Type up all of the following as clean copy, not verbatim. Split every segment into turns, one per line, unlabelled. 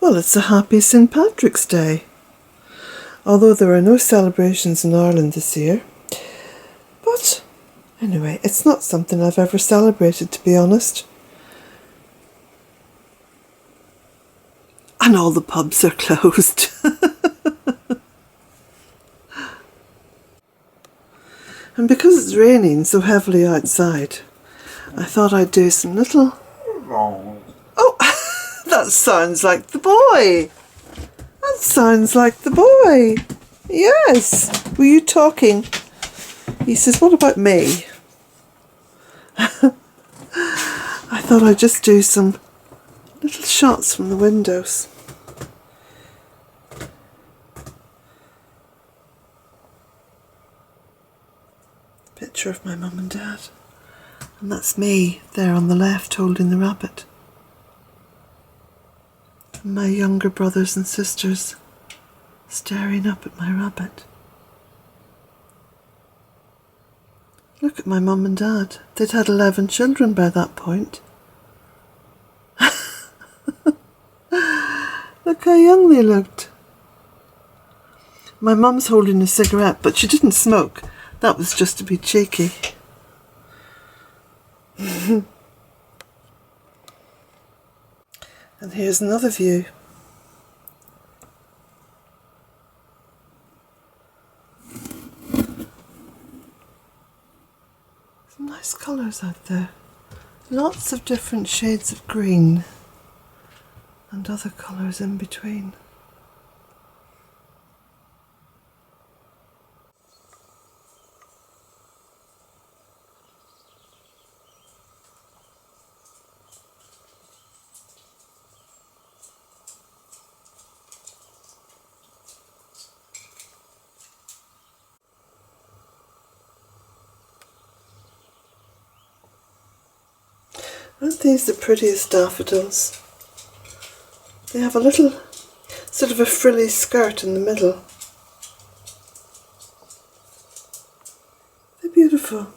Well, it's a happy St. Patrick's Day. Although there are no celebrations in Ireland this year. But anyway, it's not something I've ever celebrated, to be honest. And all the pubs are closed. And because it's raining so heavily outside, I thought I'd do some little... Oh, that sounds like the boy. That sounds like the boy. Yes. Were you talking? He says, what about me? I thought I'd just do some little shots from the windows. Picture of my mum and dad. And that's me there on the left holding the rabbit. And my younger brothers and sisters staring up at my rabbit. Look at my mum and dad. They'd had 11 children by that point. Look how young they looked. My mum's holding a cigarette, but she didn't smoke. That was just to be cheeky. And here's another view. Some nice colours out there. Lots of different shades of green and other colours in between. Aren't these the prettiest daffodils? They have a little sort of a frilly skirt in the middle. They're beautiful.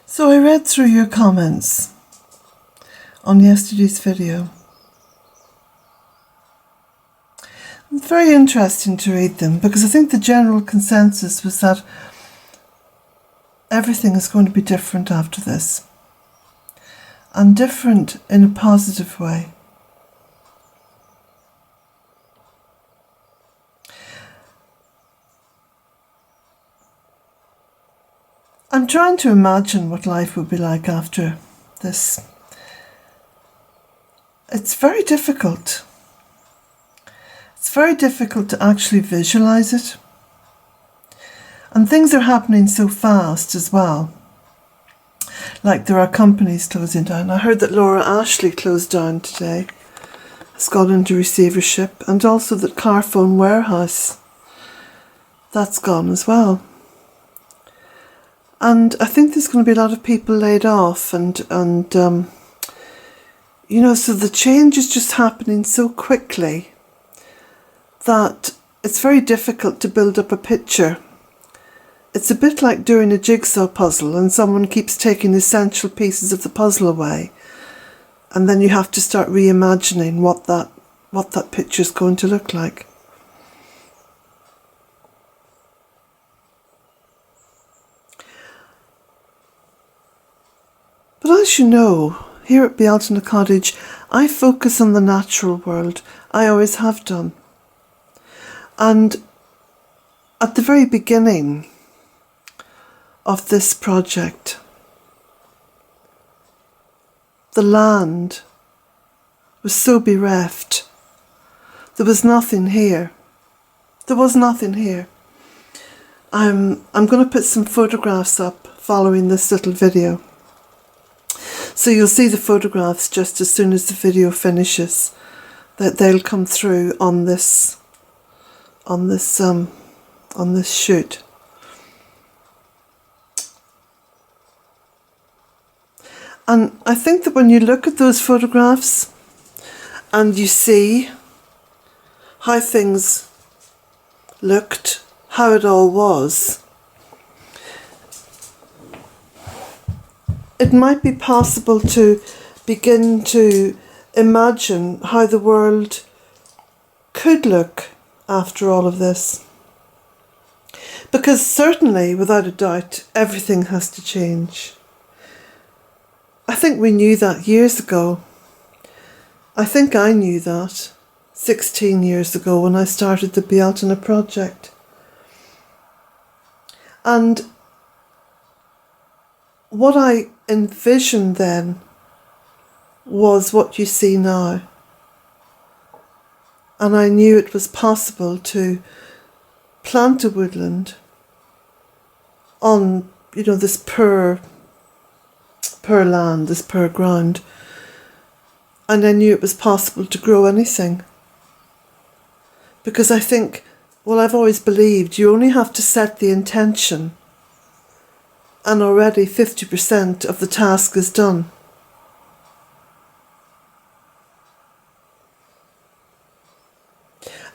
So I read through your comments on yesterday's video. It's very interesting to read them because I think the general consensus was that everything is going to be different after this, and different in a positive way. I'm trying to imagine what life would be like after this. It's very difficult. It's very difficult to actually visualise it. And things are happening so fast as well. Like there are companies closing down. I heard that Laura Ashley closed down today. Has gone into receivership. And also that Carphone Warehouse, that's gone as well. And I think there's going to be a lot of people laid off and you know, so the change is just happening so quickly that it's very difficult to build up a picture. It's a bit like doing a jigsaw puzzle and someone keeps taking essential pieces of the puzzle away, and then you have to start reimagining what that picture's going to look like. But as you know, here at Bealtaine Cottage, I focus on the natural world. I always have done. And at the very beginning of this project, the land was so bereft. There was nothing here. There was nothing here. I'm going to put some photographs up following this little video. So you'll see the photographs just as soon as the video finishes. That they'll come through on this shoot. And I think that when you look at those photographs and you see how things looked, how it all was, it might be possible to begin to imagine how the world could look after all of this. Because certainly, without a doubt, everything has to change. I think we knew that years ago. I think I knew that 16 years ago when I started the Bealtaine project. And what I envisioned then was what you see now. And I knew it was possible to plant a woodland on, this poor land, this poor ground. And I knew it was possible to grow anything. Because I think, I've always believed you only have to set the intention and already 50% of the task is done.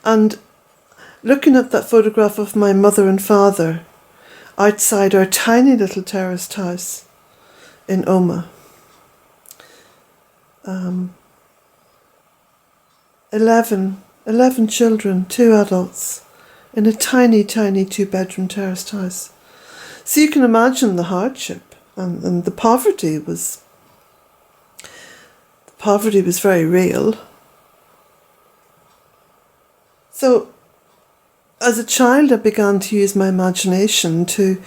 And looking at that photograph of my mother and father outside our tiny little terraced house in Oma, 11 children, 2 adults, in a tiny, tiny 2-bedroom terraced house. So you can imagine the hardship and the poverty was very real. So as a child I began to use my imagination to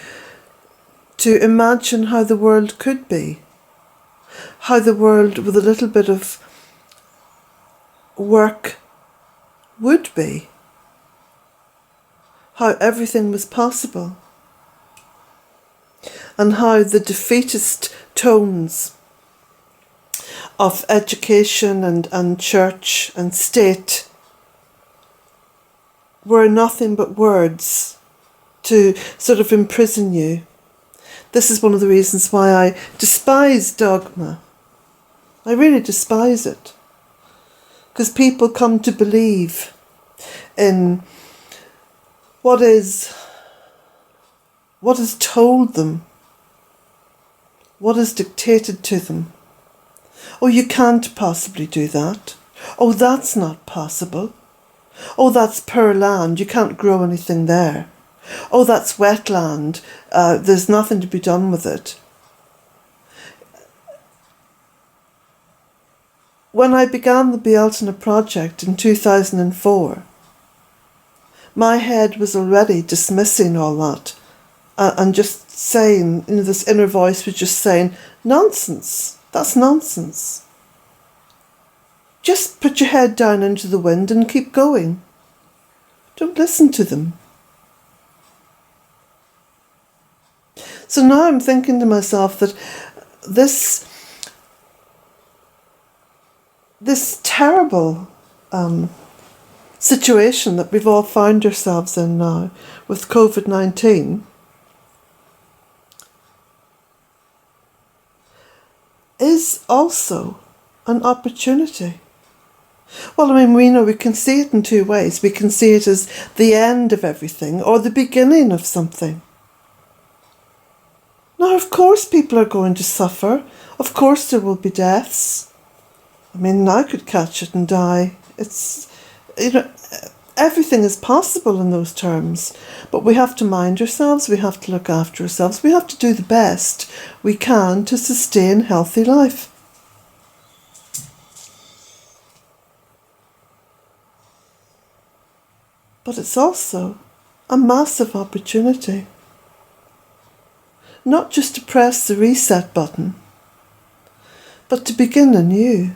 imagine how the world could be, how the world with a little bit of work would be, how everything was possible, and how the defeatist tones of education and church and state were nothing but words to sort of imprison you. This is one of the reasons why I despise dogma. I really despise it. Because people come to believe in what is told them, what is dictated to them. Oh, you can't possibly do that. Oh, that's not possible. Oh, that's poor land, you can't grow anything there. Oh, that's wetland, there's nothing to be done with it. When I began the Bealtaine project in 2004, my head was already dismissing all that and just saying, this inner voice was just saying, nonsense, that's nonsense. Just put your head down into the wind and keep going. Don't listen to them. So now I'm thinking to myself that this terrible situation that we've all found ourselves in now with COVID-19 is also an opportunity. Well, I mean, we can see it in 2 ways. We can see it as the end of everything or the beginning of something. Now, of course, people are going to suffer. Of course, there will be deaths. I mean, I could catch it and die. It's, everything is possible in those terms. But we have to mind ourselves. We have to look after ourselves. We have to do the best we can to sustain healthy life. But it's also a massive opportunity. Not just to press the reset button, but to begin anew.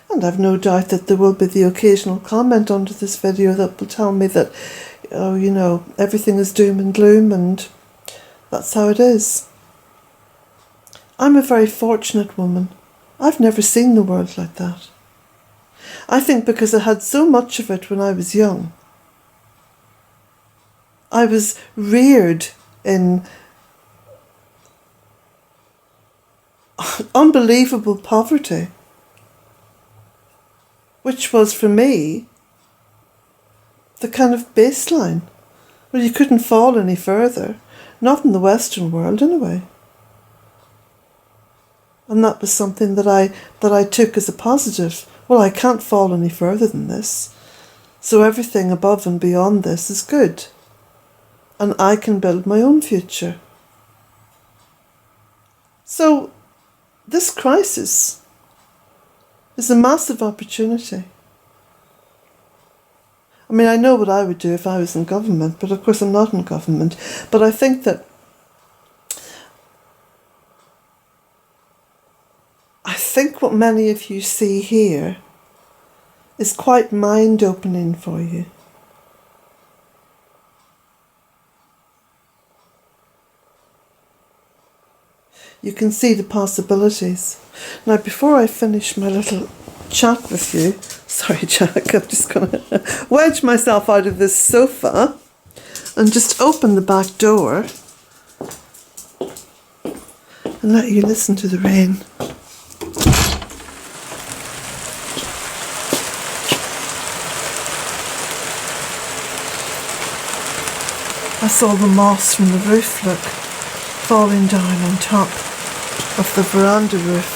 And I've no doubt that there will be the occasional comment under this video that will tell me that, oh, you know, everything is doom and gloom, and that's how it is. I'm a very fortunate woman. I've never seen the world like that. I think because I had so much of it when I was young. I was reared in unbelievable poverty, which was for me the kind of baseline. Well, you couldn't fall any further, not in the Western world anyway. And that was something that I took as a positive. Well, I can't fall any further than this, so everything above and beyond this is good, and I can build my own future. So this crisis is a massive opportunity. I mean, I know what I would do if I was in government, but of course I'm not in government. But I think what many of you see here is quite mind-opening for you. You can see the possibilities. Now, before I finish my little chat with you, sorry Jack, I'm just going to wedge myself out of this sofa and just open the back door and let you listen to the rain. I saw the moss from the roof, look, falling down on top of the veranda roof.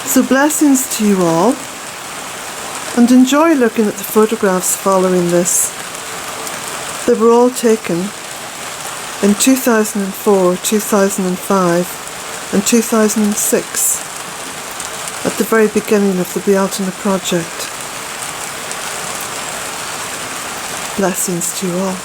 So blessings to you all, and enjoy looking at the photographs following this. They were all taken in 2004, 2005 and 2006 at the very beginning of the Bealtaine project. Blessings to you all.